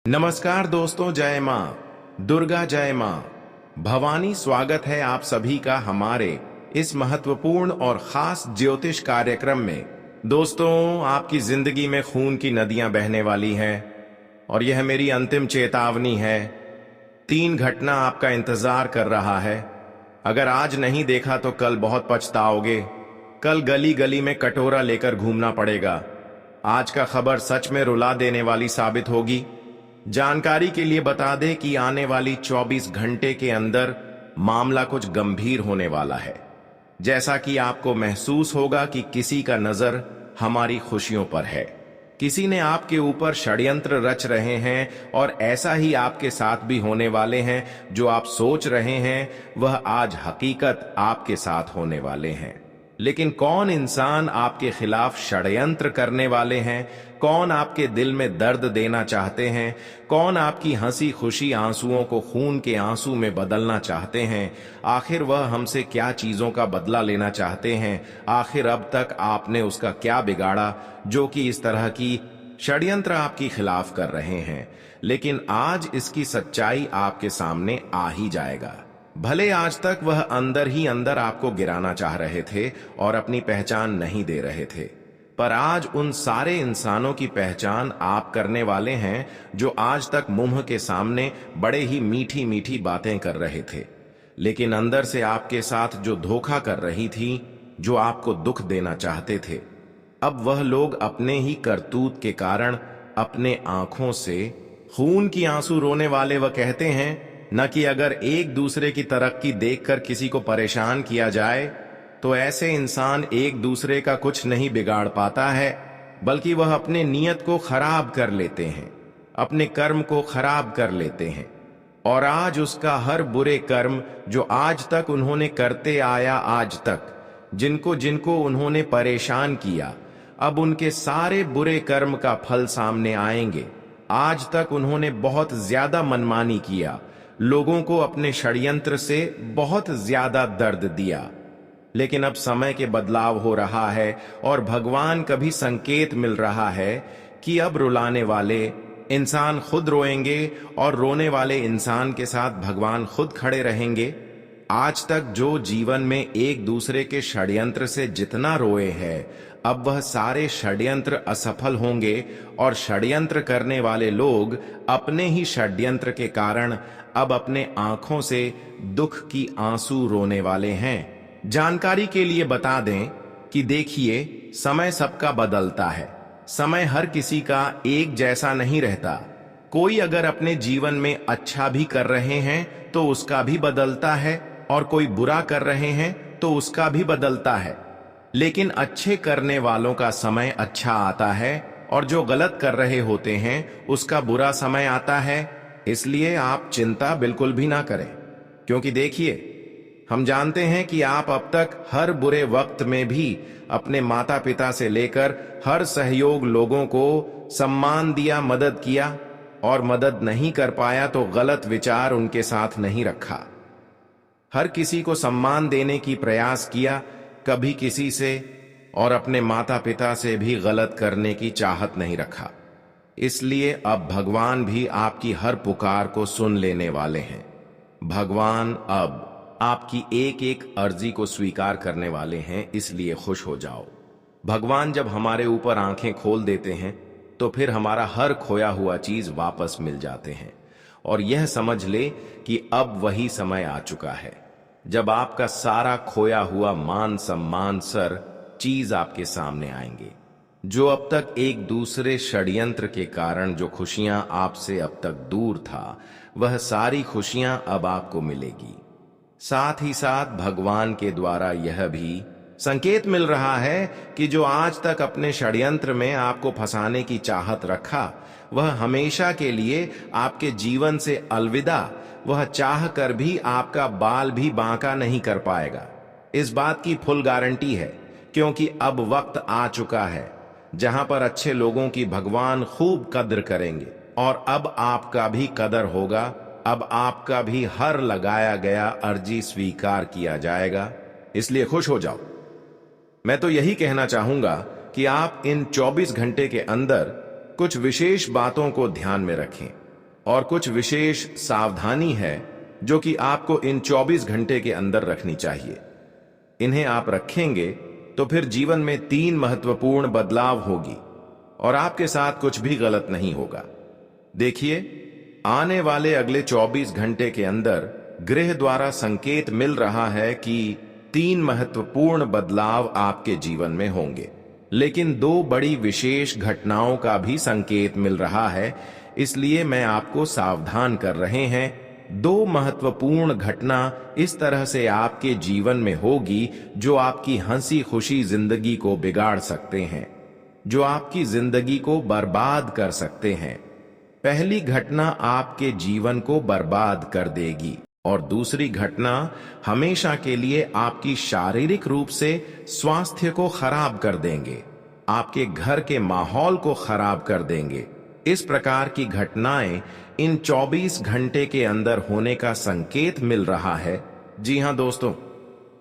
नमस्कार दोस्तों, जय माँ दुर्गा, जय माँ भवानी। स्वागत है आप सभी का हमारे इस महत्वपूर्ण और खास ज्योतिष कार्यक्रम में। दोस्तों, आपकी जिंदगी में खून की नदियां बहने वाली हैं और यह मेरी अंतिम चेतावनी है। 3 घटना आपका इंतजार कर रहा है। अगर आज नहीं देखा तो कल बहुत पछताओगे। कल गली गली में कटोरा लेकर घूमना पड़ेगा। आज का खबर सच में रुला देने वाली साबित होगी। जानकारी के लिए बता दें कि आने वाली 24 घंटे के अंदर मामला कुछ गंभीर होने वाला है। जैसा कि आपको महसूस होगा कि किसी का नजर हमारी खुशियों पर है। किसी ने आपके ऊपर षड्यंत्र रच रहे हैं और ऐसा ही आपके साथ भी होने वाले हैं। जो आप सोच रहे हैं वह आज हकीकत आपके साथ होने वाले हैं। लेकिन कौन इंसान आपके खिलाफ षड्यंत्र करने वाले हैं, कौन आपके दिल में दर्द देना चाहते हैं, कौन आपकी हंसी खुशी आंसुओं को खून के आंसू में बदलना चाहते हैं, आखिर वह हमसे क्या चीजों का बदला लेना चाहते हैं, आखिर अब तक आपने उसका क्या बिगाड़ा जो कि इस तरह की षड्यंत्र आपके खिलाफ कर रहे हैं। लेकिन आज इसकी सच्चाई आपके सामने आ ही जाएगा। भले आज तक वह अंदर ही अंदर आपको गिराना चाह रहे थे और अपनी पहचान नहीं दे रहे थे, पर आज उन सारे इंसानों की पहचान आप करने वाले हैं जो आज तक मुंह के सामने बड़े ही मीठी मीठी बातें कर रहे थे, लेकिन अंदर से आपके साथ जो धोखा कर रही थी, जो आपको दुख देना चाहते थे। अब वह लोग अपने ही करतूत के कारण अपने आंखों से खून की आंसू रोने वाले वह कहते हैं न कि अगर एक दूसरे की तरक्की देखकर किसी को परेशान किया जाए तो ऐसे इंसान एक दूसरे का कुछ नहीं बिगाड़ पाता है, बल्कि वह अपने नियत को खराब कर लेते हैं, अपने कर्म को खराब कर लेते हैं। और आज उसका हर बुरे कर्म जो आज तक उन्होंने करते आया, आज तक जिनको जिनको उन्होंने परेशान किया, अब उनके सारे बुरे कर्म का फल सामने आएंगे। आज तक उन्होंने बहुत ज्यादा मनमानी किया, लोगों को अपने षड्यंत्र से बहुत ज्यादा दर्द दिया, लेकिन अब समय के बदलाव हो रहा है और भगवान का भी संकेत मिल रहा है कि अब रुलाने वाले इंसान खुद रोएंगे और रोने वाले इंसान के साथ भगवान खुद खड़े रहेंगे। आज तक जो जीवन में एक दूसरे के षड्यंत्र से जितना रोए हैं, अब वह सारे षड्यंत्र असफल होंगे और षड्यंत्र करने वाले लोग अपने ही षड्यंत्र के कारण अब अपने आंखों से दुख की आंसू रोने वाले हैं। जानकारी के लिए बता दें कि देखिए, समय सबका बदलता है। समय हर किसी का एक जैसा नहीं रहता। कोई अगर अपने जीवन में अच्छा भी कर रहे हैं तो उसका भी बदलता है, और कोई बुरा कर रहे हैं तो उसका भी बदलता है। लेकिन अच्छे करने वालों का समय अच्छा आता है और जो गलत कर रहे होते हैं उसका बुरा समय आता है। इसलिए आप चिंता बिल्कुल भी ना करें, क्योंकि देखिए, हम जानते हैं कि आप अब तक हर बुरे वक्त में भी अपने माता पिता से लेकर हर सहयोग लोगों को सम्मान दिया, मदद किया, और मदद नहीं कर पाया तो गलत विचार उनके साथ नहीं रखा। हर किसी को सम्मान देने की प्रयास किया, कभी किसी से और अपने माता पिता से भी गलत करने की चाहत नहीं रखा। इसलिए अब भगवान भी आपकी हर पुकार को सुन लेने वाले हैं। भगवान अब आपकी एक एक अर्जी को स्वीकार करने वाले हैं, इसलिए खुश हो जाओ। भगवान जब हमारे ऊपर आंखें खोल देते हैं तो फिर हमारा हर खोया हुआ चीज वापस मिल जाते हैं। और यह समझ ले कि अब वही समय आ चुका है जब आपका सारा खोया हुआ मान सम्मान सर चीज आपके सामने आएंगे। जो अब तक एक दूसरे षड्यंत्र के कारण जो खुशियां आपसे अब तक दूर था, वह सारी खुशियां अब आपको मिलेगी। साथ ही साथ भगवान के द्वारा यह भी संकेत मिल रहा है कि जो आज तक अपने षड्यंत्र में आपको फंसाने की चाहत रखा, वह हमेशा के लिए आपके जीवन से अलविदा, वह चाह कर भी आपका बाल भी बांका नहीं कर पाएगा। इस बात की फुल गारंटी है, क्योंकि अब वक्त आ चुका है जहां पर अच्छे लोगों की भगवान खूब कद्र करेंगे और अब आपका भी कदर होगा। अब आपका भी हर लगाया गया अर्जी स्वीकार किया जाएगा, इसलिए खुश हो जाओ। मैं तो यही कहना चाहूंगा कि आप इन 24 घंटे के अंदर कुछ विशेष बातों को ध्यान में रखें। और कुछ विशेष सावधानी है जो कि आपको इन 24 घंटे के अंदर रखनी चाहिए। इन्हें आप रखेंगे तो फिर जीवन में 3 महत्वपूर्ण बदलाव होगी और आपके साथ कुछ भी गलत नहीं होगा। देखिए, आने वाले अगले 24 घंटे के अंदर ग्रह द्वारा संकेत मिल रहा है कि 3 महत्वपूर्ण बदलाव आपके जीवन में होंगे, लेकिन 2 बड़ी विशेष घटनाओं का भी संकेत मिल रहा है, इसलिए मैं आपको सावधान कर रहे हैं। 2 महत्वपूर्ण घटना इस तरह से आपके जीवन में होगी जो आपकी हंसी खुशी जिंदगी को बिगाड़ सकते हैं, जो आपकी जिंदगी को बर्बाद कर सकते हैं। पहली घटना आपके जीवन को बर्बाद कर देगी और दूसरी घटना हमेशा के लिए आपकी शारीरिक रूप से स्वास्थ्य को खराब कर देंगे, आपके घर के माहौल को खराब कर देंगे। इस प्रकार की घटनाएं इन 24 घंटे के अंदर होने का संकेत मिल रहा है। जी हां दोस्तों,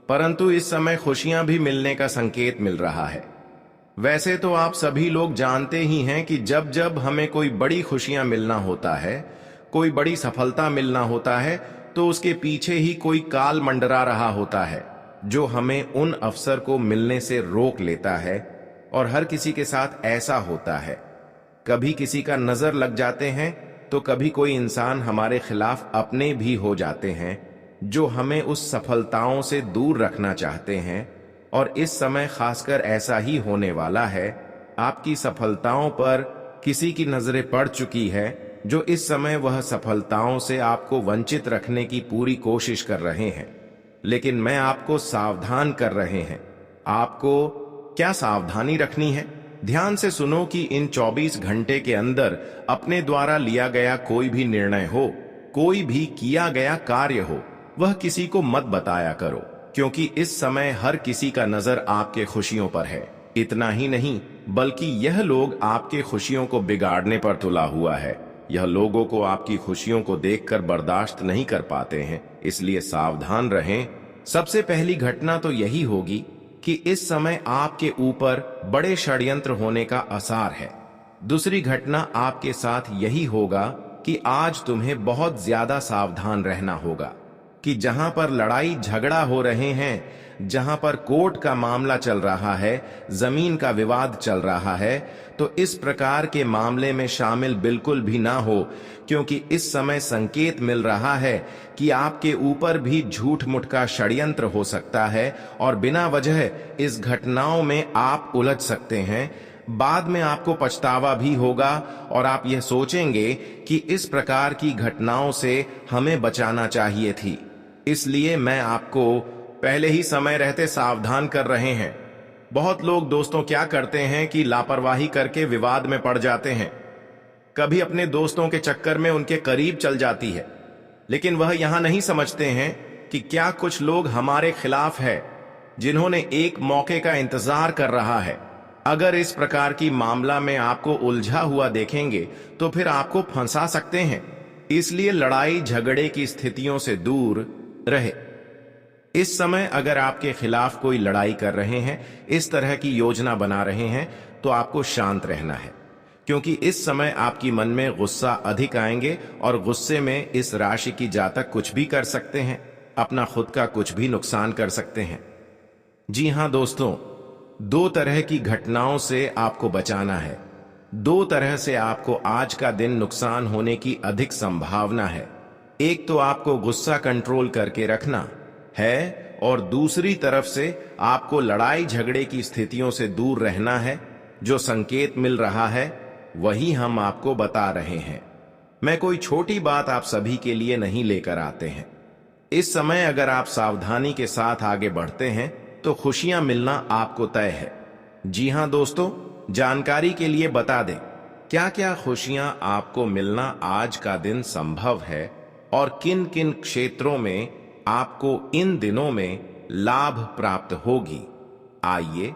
परंतु इस समय खुशियां भी मिलने का संकेत मिल रहा है। वैसे तो आप सभी लोग जानते ही हैं कि जब जब हमें कोई बड़ी खुशियां मिलना होता है, कोई बड़ी सफलता मिलना होता है, तो उसके पीछे ही कोई काल मंडरा रहा होता है जो हमें उन अवसर को मिलने से रोक लेता है। और हर किसी के साथ ऐसा होता है, कभी किसी का नजर लग जाते हैं तो कभी कोई इंसान हमारे खिलाफ अपने भी हो जाते हैं जो हमें उस सफलताओं से दूर रखना चाहते हैं। और इस समय खासकर ऐसा ही होने वाला है। आपकी सफलताओं पर किसी की नजरें पड़ चुकी है जो इस समय वह सफलताओं से आपको वंचित रखने की पूरी कोशिश कर रहे हैं, लेकिन मैं आपको सावधान कर रहे हैं। आपको क्या सावधानी रखनी है? ध्यान से सुनो कि इन 24 घंटे के अंदर अपने द्वारा लिया गया कोई भी निर्णय हो, कोई भी किया गया कार्य हो, वह किसी को मत बताया करो, क्योंकि इस समय हर किसी का नजर आपके खुशियों पर है। इतना ही नहीं, बल्कि यह लोग आपके खुशियों को बिगाड़ने पर तुला हुआ है। यह लोगों को आपकी खुशियों को देखकर बर्दाश्त नहीं कर पाते हैं, इसलिए सावधान रहें। सबसे पहली घटना तो यही होगी कि इस समय आपके ऊपर बड़े षड्यंत्र होने का आसार है। दूसरी घटना आपके साथ यही होगा कि आज तुम्हें बहुत ज्यादा सावधान रहना होगा कि जहां पर लड़ाई झगड़ा हो रहे हैं, जहां पर कोर्ट का मामला चल रहा है, जमीन का विवाद चल रहा है, तो इस प्रकार के मामले में शामिल बिल्कुल भी ना हो, क्योंकि इस समय संकेत मिल रहा है कि आपके ऊपर भी झूठ मूठ का षड्यंत्र हो सकता है और बिना वजह इस घटनाओं में आप उलझ सकते हैं। बाद में आपको पछतावा भी होगा और आप यह सोचेंगे कि इस प्रकार की घटनाओं से हमें बचाना चाहिए थी। इसलिए मैं आपको पहले ही समय रहते सावधान कर रहे हैं। बहुत लोग दोस्तों क्या करते हैं कि लापरवाही करके विवाद में पड़ जाते हैं। कभी अपने दोस्तों के चक्कर में उनके करीब चल जाती है, लेकिन वह यहां नहीं समझते हैं कि क्या कुछ लोग हमारे खिलाफ है, जिन्होंने एक मौके का इंतजार कर रहा है। अगर इस प्रकार की मामला में आपको उलझा हुआ देखेंगे तो फिर आपको फंसा सकते हैं। इसलिए लड़ाई झगड़े की स्थितियों से दूर रहे। इस समय अगर आपके खिलाफ कोई लड़ाई कर रहे हैं, इस तरह की योजना बना रहे हैं, तो आपको शांत रहना है, क्योंकि इस समय आपकी मन में गुस्सा अधिक आएंगे और गुस्से में इस राशि की जातक कुछ भी कर सकते हैं, अपना खुद का कुछ भी नुकसान कर सकते हैं। जी हां दोस्तों, 2 तरह की घटनाओं से आपको बचाना है। 2 तरह से आपको आज का दिन नुकसान होने की अधिक संभावना है। एक तो आपको गुस्सा कंट्रोल करके रखना है और दूसरी तरफ से आपको लड़ाई झगड़े की स्थितियों से दूर रहना है। जो संकेत मिल रहा है वही हम आपको बता रहे हैं। मैं कोई छोटी बात आप सभी के लिए नहीं लेकर आते हैं। इस समय अगर आप सावधानी के साथ आगे बढ़ते हैं तो खुशियां मिलना आपको तय है। जी हां दोस्तों, जानकारी के लिए बता दें क्या क्या खुशियां आपको मिलना आज का दिन संभव है और किन किन क्षेत्रों में आपको इन दिनों में लाभ प्राप्त होगी। आइए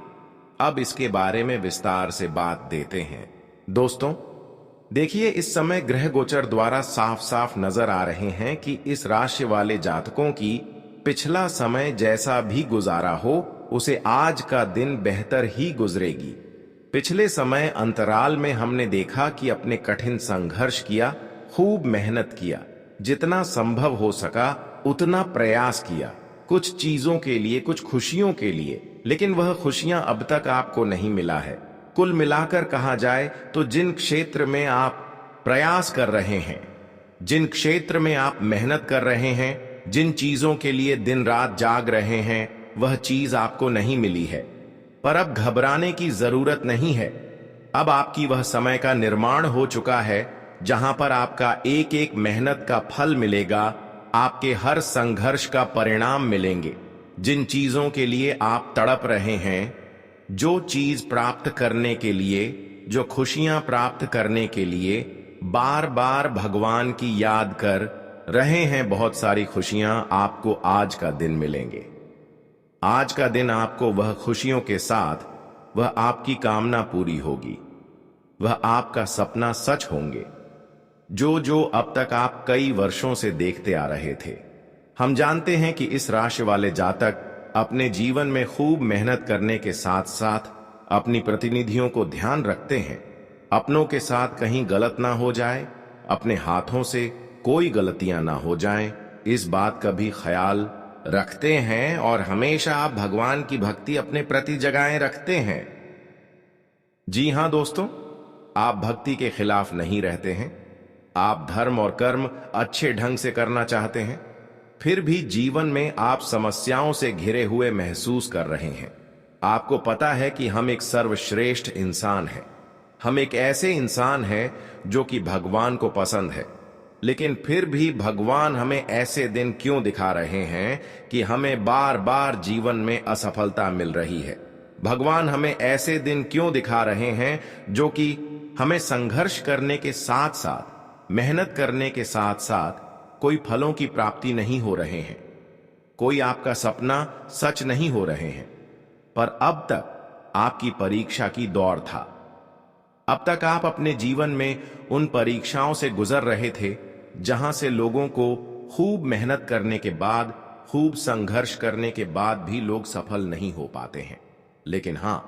अब इसके बारे में विस्तार से बात देते हैं। दोस्तों देखिए, इस समय ग्रह गोचर द्वारा साफ साफ नजर आ रहे हैं कि इस राशि वाले जातकों की पिछला समय जैसा भी गुजारा हो, उसे आज का दिन बेहतर ही गुजरेगी। पिछले समय अंतराल में हमने देखा कि अपने कठिन संघर्ष किया, खूब मेहनत किया, जितना संभव हो सका उतना प्रयास किया, कुछ चीजों के लिए, कुछ खुशियों के लिए, लेकिन वह खुशियां अब तक आपको नहीं मिला है। कुल मिलाकर कहा जाए तो जिन क्षेत्र में आप प्रयास कर रहे हैं, जिन क्षेत्र में आप मेहनत कर रहे हैं, जिन चीजों के लिए दिन रात जाग रहे हैं, वह चीज आपको नहीं मिली है। पर अब घबराने की जरूरत नहीं है। अब आपकी वह समय का निर्माण हो चुका है जहां पर आपका एक एक मेहनत का फल मिलेगा, आपके हर संघर्ष का परिणाम मिलेंगे। जिन चीजों के लिए आप तड़प रहे हैं, जो चीज प्राप्त करने के लिए, जो खुशियां प्राप्त करने के लिए बार बार भगवान की याद कर रहे हैं, बहुत सारी खुशियां आपको आज का दिन मिलेंगे। आज का दिन आपको वह खुशियों के साथ वह आपकी कामना पूरी होगी, वह आपका सपना सच होंगे, जो जो अब तक आप कई वर्षों से देखते आ रहे थे। हम जानते हैं कि इस राशि वाले जातक अपने जीवन में खूब मेहनत करने के साथ साथ अपनी प्रतिनिधियों को ध्यान रखते हैं, अपनों के साथ कहीं गलत ना हो जाए, अपने हाथों से कोई गलतियां ना हो जाएं, इस बात का भी ख्याल रखते हैं और हमेशा आप भगवान की भक्ति अपने प्रति जगाए रखते हैं। जी हां दोस्तों, आप भक्ति के खिलाफ नहीं रहते हैं। आप धर्म और कर्म अच्छे ढंग से करना चाहते हैं, फिर भी जीवन में आप समस्याओं से घिरे हुए महसूस कर रहे हैं। आपको पता है कि हम एक सर्वश्रेष्ठ इंसान हैं, हम एक ऐसे इंसान हैं जो कि भगवान को पसंद है, लेकिन फिर भी भगवान हमें ऐसे दिन क्यों दिखा रहे हैं कि हमें बार बार जीवन में असफलता मिल रही है। भगवान हमें ऐसे दिन क्यों दिखा रहे हैं जो कि हमें संघर्ष करने के साथ साथ, मेहनत करने के साथ साथ कोई फलों की प्राप्ति नहीं हो रहे हैं, कोई आपका सपना सच नहीं हो रहे हैं। पर अब तक आपकी परीक्षा की दौर था। अब तक आप अपने जीवन में उन परीक्षाओं से गुजर रहे थे जहां से लोगों को खूब मेहनत करने के बाद, खूब संघर्ष करने के बाद भी लोग सफल नहीं हो पाते हैं। लेकिन हां,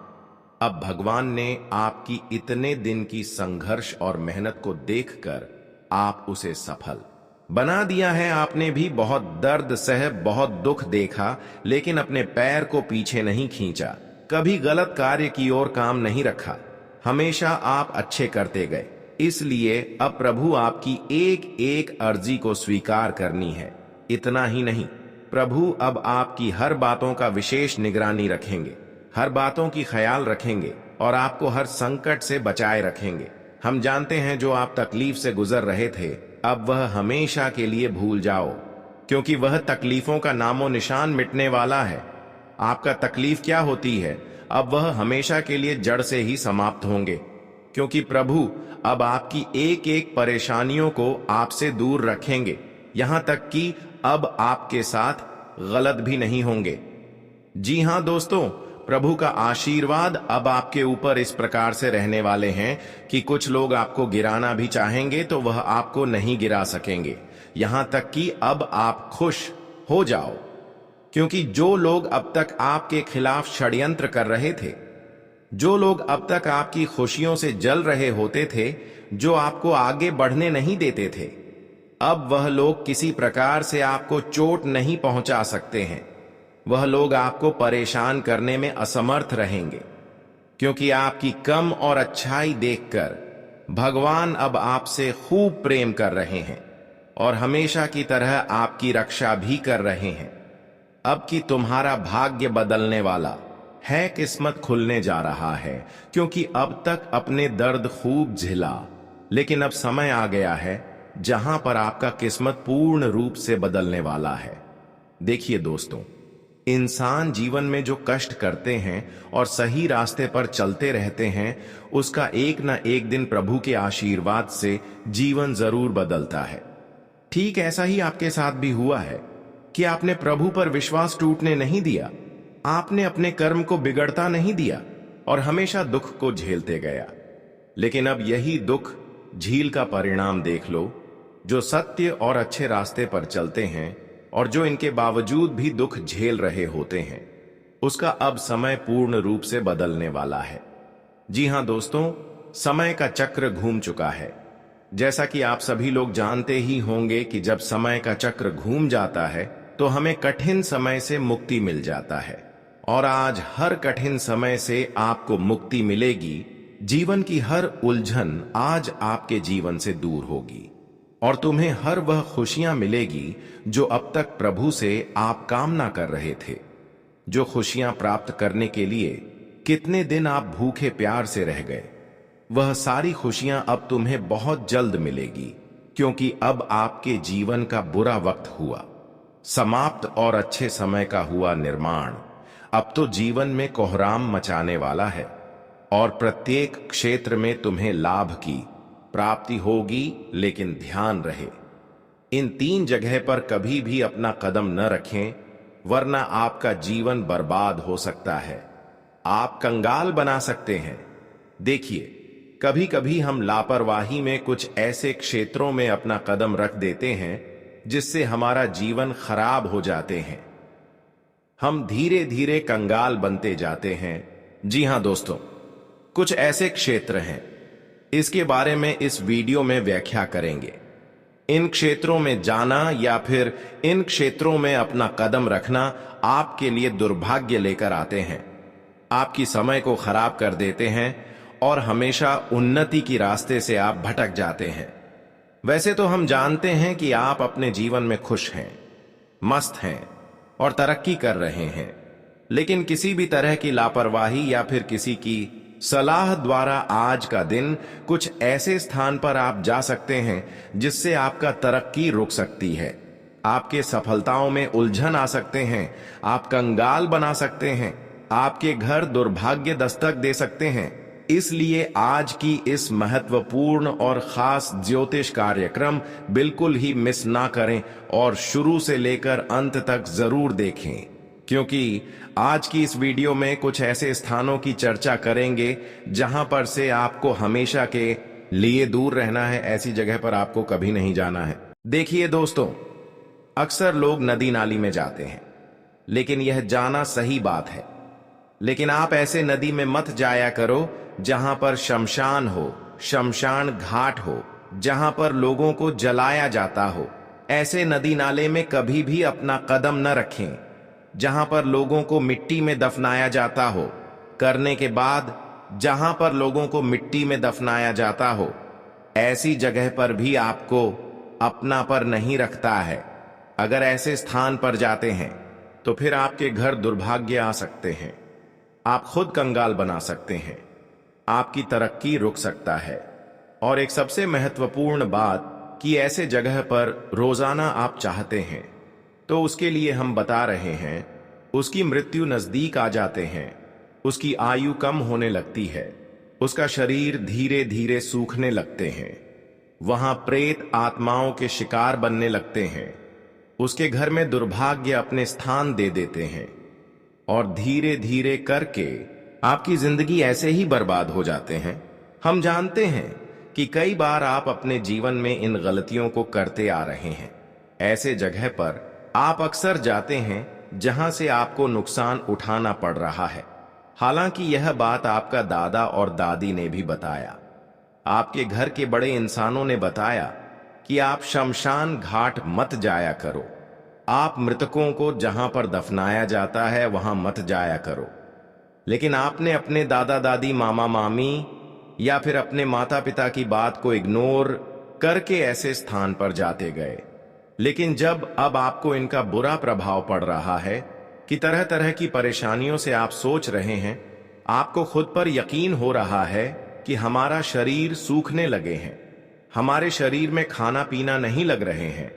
अब भगवान ने आपकी इतने दिन की संघर्ष और मेहनत को देखकर आप उसे सफल बना दिया है। आपने भी बहुत दर्द सह, बहुत दुख देखा, लेकिन अपने पैर को पीछे नहीं खींचा, कभी गलत कार्य की ओर काम नहीं रखा, हमेशा आप अच्छे करते गए। इसलिए अब प्रभु आपकी एक एक अर्जी को स्वीकार करनी है। इतना ही नहीं, प्रभु अब आपकी हर बातों का विशेष निगरानी रखेंगे, हर बातों की ख्याल रखेंगे और आपको हर संकट से बचाए रखेंगे। हम जानते हैं जो आप तकलीफ से गुजर रहे थे, अब वह हमेशा के लिए भूल जाओ, क्योंकि वह तकलीफों का नामो निशान मिटने वाला है। आपका तकलीफ क्या होती है, अब वह हमेशा के लिए जड़ से ही समाप्त होंगे, क्योंकि प्रभु अब आपकी एक एक परेशानियों को आपसे दूर रखेंगे, यहां तक कि अब आपके साथ गलत भी नहीं होंगे। जी हां दोस्तों, प्रभु का आशीर्वाद अब आपके ऊपर इस प्रकार से रहने वाले हैं कि कुछ लोग आपको गिराना भी चाहेंगे तो वह आपको नहीं गिरा सकेंगे। यहां तक कि अब आप खुश हो जाओ, क्योंकि जो लोग अब तक आपके खिलाफ षड्यंत्र कर रहे थे, जो लोग अब तक आपकी खुशियों से जल रहे होते थे, जो आपको आगे बढ़ने नहीं देते थे, अब वह लोग किसी प्रकार से आपको चोट नहीं पहुंचा सकते हैं। वह लोग आपको परेशान करने में असमर्थ रहेंगे, क्योंकि आपकी कम और अच्छाई देखकर भगवान अब आपसे खूब प्रेम कर रहे हैं और हमेशा की तरह आपकी रक्षा भी कर रहे हैं। अब कि तुम्हारा भाग्य बदलने वाला है, किस्मत खुलने जा रहा है, क्योंकि अब तक अपने दर्द खूब झेला, लेकिन अब समय आ गया है जहां पर आपका किस्मत पूर्ण रूप से बदलने वाला है। देखिए दोस्तों, इंसान जीवन में जो कष्ट करते हैं और सही रास्ते पर चलते रहते हैं, उसका एक न एक दिन प्रभु के आशीर्वाद से जीवन जरूर बदलता है। ठीक ऐसा ही आपके साथ भी हुआ है कि आपने प्रभु पर विश्वास टूटने नहीं दिया, आपने अपने कर्म को बिगड़ता नहीं दिया और हमेशा दुख को झेलते गया। लेकिन अब यही दुख झील का परिणाम देख लो। जो सत्य और अच्छे रास्ते पर चलते हैं और जो इनके बावजूद भी दुख झेल रहे होते हैं, उसका अब समय पूर्ण रूप से बदलने वाला है। जी हां दोस्तों, समय का चक्र घूम चुका है। जैसा कि आप सभी लोग जानते ही होंगे कि जब समय का चक्र घूम जाता है तो हमें कठिन समय से मुक्ति मिल जाता है। और आज हर कठिन समय से आपको मुक्ति मिलेगी। जीवन की हर उलझन आज आपके जीवन से दूर होगी और तुम्हें हर वह खुशियां मिलेगी जो अब तक प्रभु से आप कामना कर रहे थे। जो खुशियां प्राप्त करने के लिए कितने दिन आप भूखे प्यार से रह गए, वह सारी खुशियां अब तुम्हें बहुत जल्द मिलेगी, क्योंकि अब आपके जीवन का बुरा वक्त हुआ समाप्त और अच्छे समय का हुआ निर्माण। अब तो जीवन में कोहराम मचाने वाला है और प्रत्येक क्षेत्र में तुम्हें लाभ की प्राप्ति होगी। लेकिन ध्यान रहे, इन 3 जगह पर कभी भी अपना कदम न रखें, वरना आपका जीवन बर्बाद हो सकता है। आप कंगाल बना सकते हैं। देखिए, कभी कभी हम लापरवाही में कुछ ऐसे क्षेत्रों में अपना कदम रख देते हैं जिससे हमारा जीवन खराब हो जाते हैं। हम धीरे धीरे कंगाल बनते जाते हैं। जी हां दोस्तों, कुछ ऐसे क्षेत्र हैं, इसके बारे में इस वीडियो में व्याख्या करेंगे। इन क्षेत्रों में जाना या फिर इन क्षेत्रों में अपना कदम रखना आपके लिए दुर्भाग्य लेकर आते हैं, आपकी समय को खराब कर देते हैं और हमेशा उन्नति की रास्ते से आप भटक जाते हैं। वैसे तो हम जानते हैं कि आप अपने जीवन में खुश हैं, मस्त हैं और तरक्की कर रहे हैं, लेकिन किसी भी तरह की लापरवाही या फिर किसी की सलाह द्वारा आज का दिन कुछ ऐसे स्थान पर आप जा सकते हैं जिससे आपका तरक्की रुक सकती है। आपके सफलताओं में उलझन आ सकते हैं, आप कंगाल बना सकते हैं, आपके घर दुर्भाग्य दस्तक दे सकते हैं। इसलिए आज की इस महत्वपूर्ण और खास ज्योतिष कार्यक्रम बिल्कुल ही मिस ना करें और शुरू से लेकर अंत तक जरूर देखें, क्योंकि आज की इस वीडियो में कुछ ऐसे स्थानों की चर्चा करेंगे जहां पर से आपको हमेशा के लिए दूर रहना है। ऐसी जगह पर आपको कभी नहीं जाना है। देखिए दोस्तों, अक्सर लोग नदी नाली में जाते हैं, लेकिन यह जाना सही बात है, लेकिन आप ऐसे नदी में मत जाया करो जहां पर शमशान हो, शमशान घाट हो, जहां पर लोगों को जलाया जाता हो। ऐसे नदी नाले में कभी भी अपना कदम न रखें जहां पर लोगों को मिट्टी में दफनाया जाता हो। करने के बाद जहां पर लोगों को मिट्टी में दफनाया जाता हो, ऐसी जगह पर भी आपको अपना पर नहीं रखता है। अगर ऐसे स्थान पर जाते हैं तो फिर आपके घर दुर्भाग्य आ सकते हैं, आप खुद कंगाल बना सकते हैं, आपकी तरक्की रुक सकता है। और एक सबसे महत्वपूर्ण बात कि ऐसे जगह पर रोजाना आप चाहते हैं तो उसके लिए हम बता रहे हैं, उसकी मृत्यु नजदीक आ जाते हैं, उसकी आयु कम होने लगती है, उसका शरीर धीरे धीरे सूखने लगते हैं, वहां प्रेत आत्माओं के शिकार बनने लगते हैं, उसके घर में दुर्भाग्य अपने स्थान दे देते हैं और धीरे धीरे करके आपकी जिंदगी ऐसे ही बर्बाद हो जाते हैं। हम जानते हैं कि कई बार आप अपने जीवन में इन गलतियों को करते आ रहे हैं। ऐसे जगह पर आप अक्सर जाते हैं जहां से आपको नुकसान उठाना पड़ रहा है। हालांकि यह बात आपका दादा और दादी ने भी बताया, आपके घर के बड़े इंसानों ने बताया कि आप शमशान घाट मत जाया करो, आप मृतकों को जहां पर दफनाया जाता है वहां मत जाया करो। लेकिन आपने अपने दादा दादी, मामा मामी या फिर अपने माता पिता की बात को इग्नोर करके ऐसे स्थान पर जाते गए। लेकिन जब अब आपको इनका बुरा प्रभाव पड़ रहा है कि तरह तरह की परेशानियों से आप सोच रहे हैं, आपको खुद पर यकीन हो रहा है कि हमारा शरीर सूखने लगे हैं, हमारे शरीर में खाना पीना नहीं लग रहे हैं,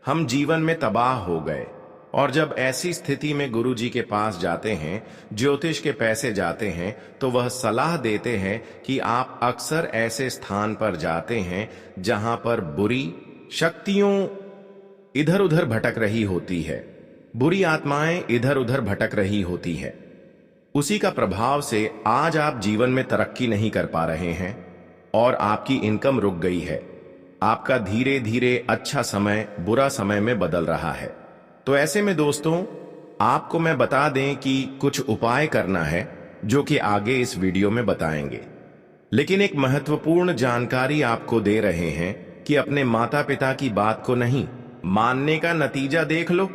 हम जीवन में तबाह हो गए। और जब ऐसी स्थिति में गुरुजी के पास जाते हैं, ज्योतिष के पैसे जाते हैं, तो वह सलाह देते हैं कि आप अक्सर ऐसे स्थान पर जाते हैं जहां पर बुरी शक्तियों इधर उधर भटक रही होती है, बुरी आत्माएं इधर उधर भटक रही होती है। उसी का प्रभाव से आज आप जीवन में तरक्की नहीं कर पा रहे हैं और आपकी इनकम रुक गई है। आपका धीरे धीरे अच्छा समय बुरा समय में बदल रहा है। तो ऐसे में दोस्तों, आपको मैं बता दें कि कुछ उपाय करना है जो कि आगे इस वीडियो में बताएंगे। लेकिन एक महत्वपूर्ण जानकारी आपको दे रहे हैं कि अपने माता पिता की बात को नहीं मानने का नतीजा देख लो।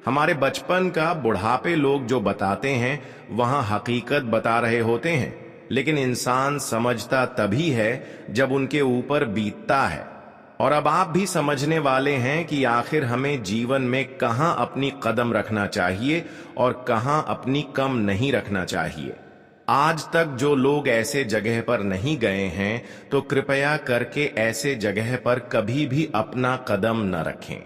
हमारे बचपन का बुढ़ापे लोग जो बताते हैं वहां हकीकत बता रहे होते हैं, लेकिन इंसान समझता तभी है जब उनके ऊपर बीतता है। और अब आप भी समझने वाले हैं कि आखिर हमें जीवन में कहां अपनी कदम रखना चाहिए और कहां अपनी कम नहीं रखना चाहिए। आज तक जो लोग ऐसे जगह पर नहीं गए हैं तो कृपया करके ऐसे जगह पर कभी भी अपना कदम न रखें।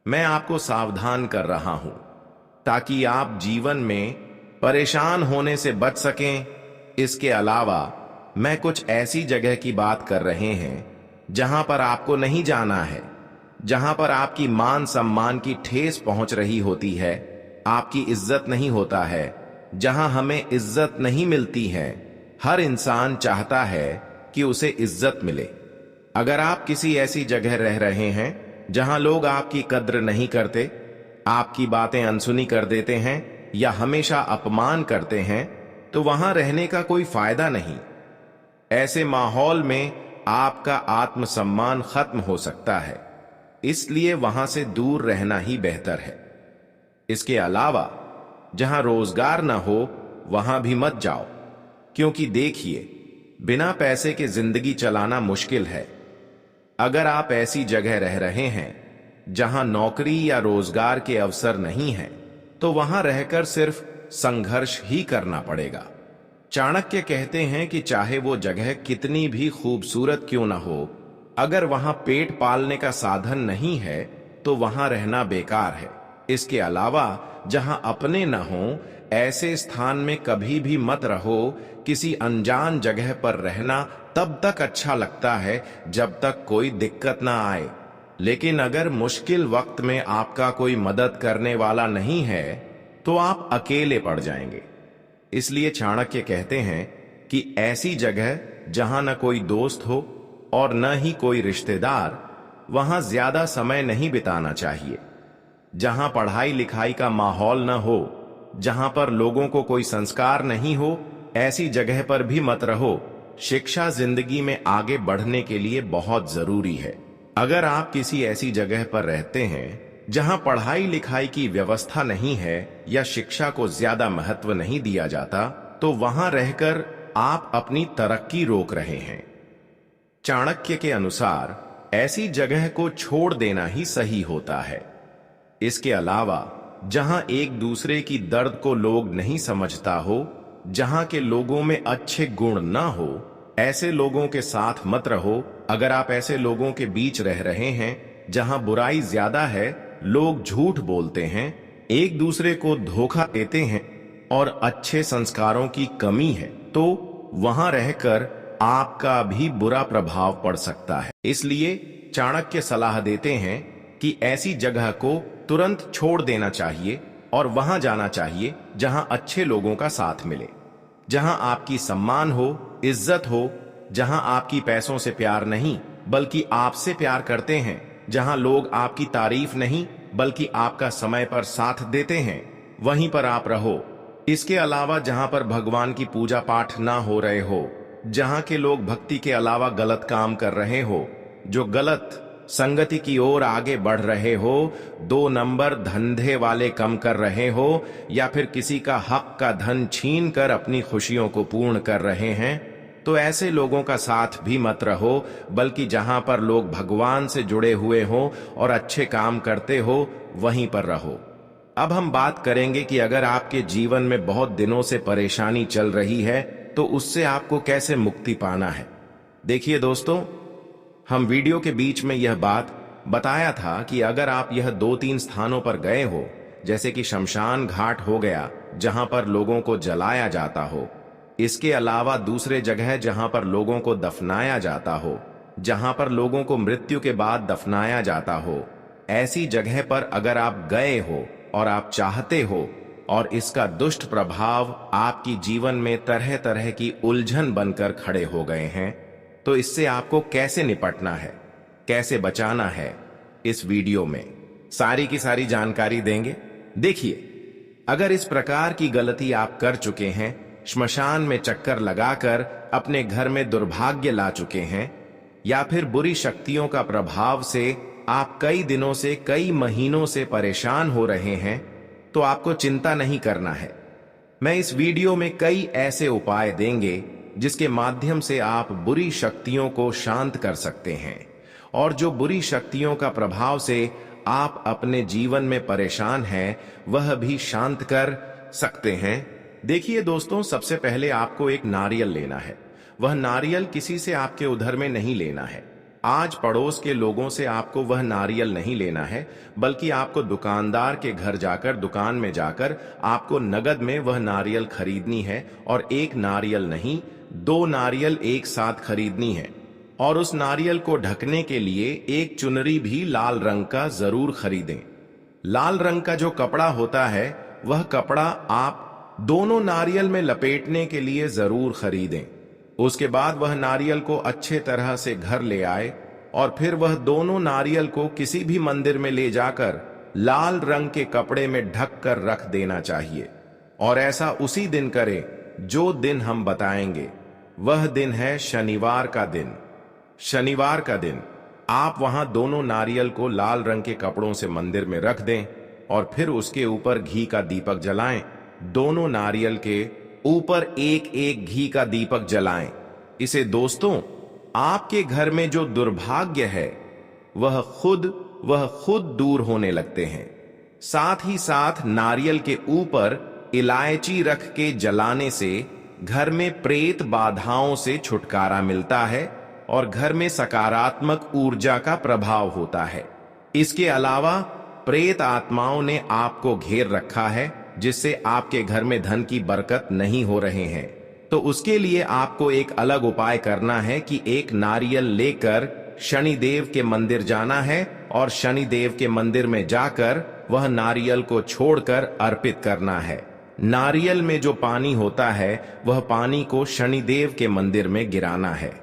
मैं आपको सावधान कर रहा हूं ताकि आप जीवन में परेशान होने से बच सकें। इसके अलावा मैं कुछ ऐसी जगह की बात कर रहे हैं जहां पर आपको नहीं जाना है, जहां पर आपकी मान सम्मान की ठेस पहुंच रही होती है, आपकी इज्जत नहीं होता है, जहां हमें इज्जत नहीं मिलती है। हर इंसान चाहता है कि उसे इज्जत मिले। अगर आप किसी ऐसी जगह रह रहे हैं जहां लोग आपकी कद्र नहीं करते, आपकी बातें अनसुनी कर देते हैं या हमेशा अपमान करते हैं, तो वहां रहने का कोई फायदा नहीं। ऐसे माहौल में आपका आत्मसम्मान खत्म हो सकता है, इसलिए वहां से दूर रहना ही बेहतर है। इसके अलावा जहां रोजगार ना हो वहां भी मत जाओ, क्योंकि देखिए, बिना पैसे के जिंदगी चलाना मुश्किल है। अगर आप ऐसी जगह रह रहे हैं जहां नौकरी या रोजगार के अवसर नहीं है, तो वहां रहकर सिर्फ संघर्ष ही करना पड़ेगा। चाणक्य कहते हैं कि चाहे वो जगह कितनी भी खूबसूरत क्यों ना हो, अगर वहां पेट पालने का साधन नहीं है तो वहां रहना बेकार है। इसके अलावा जहां अपने न हो, ऐसे स्थान में कभी भी मत रहो। किसी अनजान जगह पर रहना तब तक अच्छा लगता है जब तक कोई दिक्कत ना आए, लेकिन अगर मुश्किल वक्त में आपका कोई मदद करने वाला नहीं है तो आप अकेले पड़ जाएंगे। इसलिए चाणक्य कहते हैं कि ऐसी जगह जहां न कोई दोस्त हो और न ही कोई रिश्तेदार, वहां ज्यादा समय नहीं बिताना चाहिए। जहां पढ़ाई लिखाई का माहौल न हो, जहां पर लोगों को कोई संस्कार नहीं हो, ऐसी जगह पर भी मत रहो। शिक्षा जिंदगी में आगे बढ़ने के लिए बहुत जरूरी है। अगर आप किसी ऐसी जगह पर रहते हैं जहां पढ़ाई लिखाई की व्यवस्था नहीं है या शिक्षा को ज्यादा महत्व नहीं दिया जाता, तो वहां रहकर आप अपनी तरक्की रोक रहे हैं। चाणक्य के अनुसार ऐसी जगह को छोड़ देना ही सही होता है। इसके अलावा जहां एक दूसरे की दर्द को लोग नहीं समझता हो, जहां के लोगों में अच्छे गुण ना हो, ऐसे लोगों के साथ मत रहो। अगर आप ऐसे लोगों के बीच रह रहे हैं जहां बुराई ज्यादा है, लोग झूठ बोलते हैं, एक दूसरे को धोखा देते हैं और अच्छे संस्कारों की कमी है, तो वहां रहकर आपका भी बुरा प्रभाव पड़ सकता है। इसलिए चाणक्य सलाह देते हैं कि ऐसी जगह को तुरंत छोड़ देना चाहिए और वहां जाना चाहिए जहां अच्छे लोगों का साथ मिले, जहां आपकी सम्मान हो, इज्जत हो, जहां आपकी पैसों से प्यार नहीं बल्कि आपसे प्यार करते हैं, जहां लोग आपकी तारीफ नहीं बल्कि आपका समय पर साथ देते हैं, वहीं पर आप रहो। इसके अलावा जहां पर भगवान की पूजा पाठ ना हो रहे हो, जहां के लोग भक्ति के अलावा गलत काम कर रहे हो, जो गलत संगति की ओर आगे बढ़ रहे हो, 2 नंबर धंधे वाले कम कर रहे हो, या फिर किसी का हक का धन छीन कर अपनी खुशियों को पूर्ण कर रहे हैं, तो ऐसे लोगों का साथ भी मत रहो, बल्कि जहां पर लोग भगवान से जुड़े हुए हो और अच्छे काम करते हो, वहीं पर रहो। अब हम बात करेंगे कि अगर आपके जीवन में बहुत दिनों से परेशानी चल रही है तो उससे आपको कैसे मुक्ति पाना है। देखिए दोस्तों, हम वीडियो के बीच में यह बात बताया था कि अगर आप यह 2-3 स्थानों पर गए हो, जैसे कि शमशान घाट हो गया जहां पर लोगों को जलाया जाता हो, इसके अलावा दूसरे जगह जहां पर लोगों को दफनाया जाता हो, जहां पर लोगों को मृत्यु के बाद दफनाया जाता हो, ऐसी जगह पर अगर आप गए हो और आप चाहते हो और इसका दुष्ट प्रभाव आपकी जीवन में तरह तरह की उलझन बनकर खड़े हो गए हैं, तो इससे आपको कैसे निपटना है, कैसे बचाना है, इस वीडियो में सारी की सारी जानकारी देंगे। देखिए, अगर इस प्रकार की गलती आप कर चुके हैं, श्मशान में चक्कर लगाकर अपने घर में दुर्भाग्य ला चुके हैं या फिर बुरी शक्तियों का प्रभाव से आप कई दिनों से, कई महीनों से परेशान हो रहे हैं, तो आपको चिंता नहीं करना है। मैं इस वीडियो में कई ऐसे उपाय देंगे जिसके माध्यम से आप बुरी शक्तियों को शांत कर सकते हैं और जो बुरी शक्तियों का प्रभाव से आप अपने जीवन में परेशान हैं वह भी शांत कर सकते हैं। देखिए दोस्तों, सबसे पहले आपको एक नारियल लेना है। वह नारियल किसी से आपके उधर में नहीं लेना है। आज पड़ोस के लोगों से आपको वह नारियल नहीं लेना है, बल्कि आपको दुकानदार के घर जाकर, दुकान में जाकर आपको नगद में वह नारियल खरीदनी है और एक नारियल नहीं, 2 नारियल एक साथ खरीदनी है। और उस नारियल को ढकने के लिए एक चुनरी भी लाल रंग का जरूर खरीदें। लाल रंग का जो कपड़ा होता है वह कपड़ा आप दोनों नारियल में लपेटने के लिए जरूर खरीदें। उसके बाद वह नारियल को अच्छे तरह से घर ले आए और फिर वह दोनों नारियल को किसी भी मंदिर में ले जाकर लाल रंग के कपड़े में ढक कर रख देना चाहिए। और ऐसा उसी दिन करें जो दिन हम बताएंगे। वह दिन है शनिवार का दिन। शनिवार का दिन आप वहां दोनों नारियल को लाल रंग के कपड़ों से मंदिर में रख दें और फिर उसके ऊपर घी का दीपक जलाएं। दोनों नारियल के ऊपर एक एक घी का दीपक जलाएं। इसे दोस्तों, आपके घर में जो दुर्भाग्य है वह खुद दूर होने लगते हैं। साथ ही साथ नारियल के ऊपर इलायची रख के जलाने से घर में प्रेत बाधाओं से छुटकारा मिलता है और घर में सकारात्मक ऊर्जा का प्रभाव होता है। इसके अलावा प्रेत आत्माओं ने आपको घेर रखा है, जिससे आपके घर में धन की बरकत नहीं हो रहे हैं। तो उसके लिए आपको एक अलग उपाय करना है कि एक नारियल लेकर शनिदेव के मंदिर जाना है और शनिदेव के मंदिर में जाकर वह नारियल को छोड़कर अर्पित करना है। नारियल में जो पानी होता है वह पानी को शनिदेव के मंदिर में गिराना है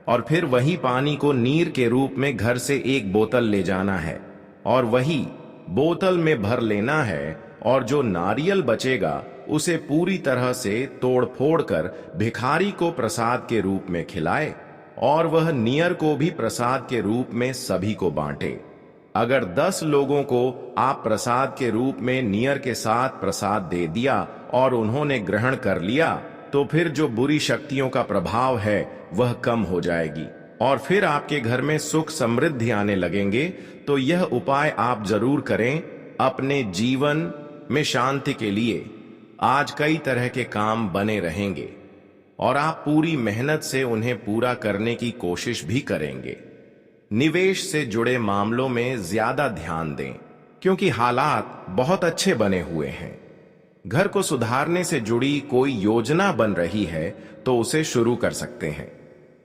और फिर वही पानी को नीर के रूप में घर से एक बोतल ले जाना है और वही बोतल में भर लेना है और जो नारियल बचेगा उसे पूरी तरह से तोड़ फोड़ कर भिखारी को प्रसाद के रूप में खिलाए और वह नियर को भी प्रसाद के रूप में सभी को बांटे। अगर 10 लोगों को आप प्रसाद के रूप में नियर के साथ प्रसाद दे दिया और उन्होंने ग्रहण कर लिया, तो फिर जो बुरी शक्तियों का प्रभाव है वह कम हो जाएगी और फिर आपके घर में सुख समृद्धि आने लगेंगे। तो यह उपाय आप जरूर करें अपने जीवन में शांति के लिए। आज कई तरह के काम बने रहेंगे और आप पूरी मेहनत से उन्हें पूरा करने की कोशिश भी करेंगे। निवेश से जुड़े मामलों में ज्यादा ध्यान दें क्योंकि हालात बहुत अच्छे बने हुए हैं। घर को सुधारने से जुड़ी कोई योजना बन रही है तो उसे शुरू कर सकते हैं।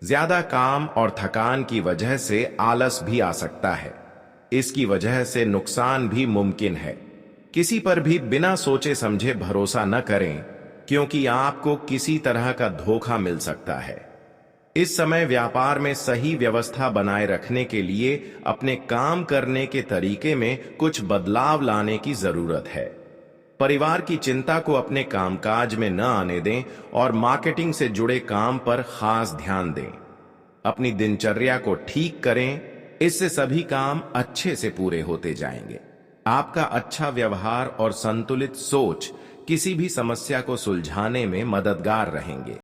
ज्यादा काम और थकान की वजह से आलस भी आ सकता है। इसकी वजह से नुकसान भी मुमकिन है। किसी पर भी बिना सोचे समझे भरोसा न करें क्योंकि आपको किसी तरह का धोखा मिल सकता है। इस समय व्यापार में सही व्यवस्था बनाए रखने के लिए अपने काम करने के तरीके में कुछ बदलाव लाने की जरूरत है। परिवार की चिंता को अपने कामकाज में न आने दें और मार्केटिंग से जुड़े काम पर खास ध्यान दें। अपनी दिनचर्या को ठीक करें, इससे सभी काम अच्छे से पूरे होते जाएंगे। आपका अच्छा व्यवहार और संतुलित सोच किसी भी समस्या को सुलझाने में मददगार रहेंगे।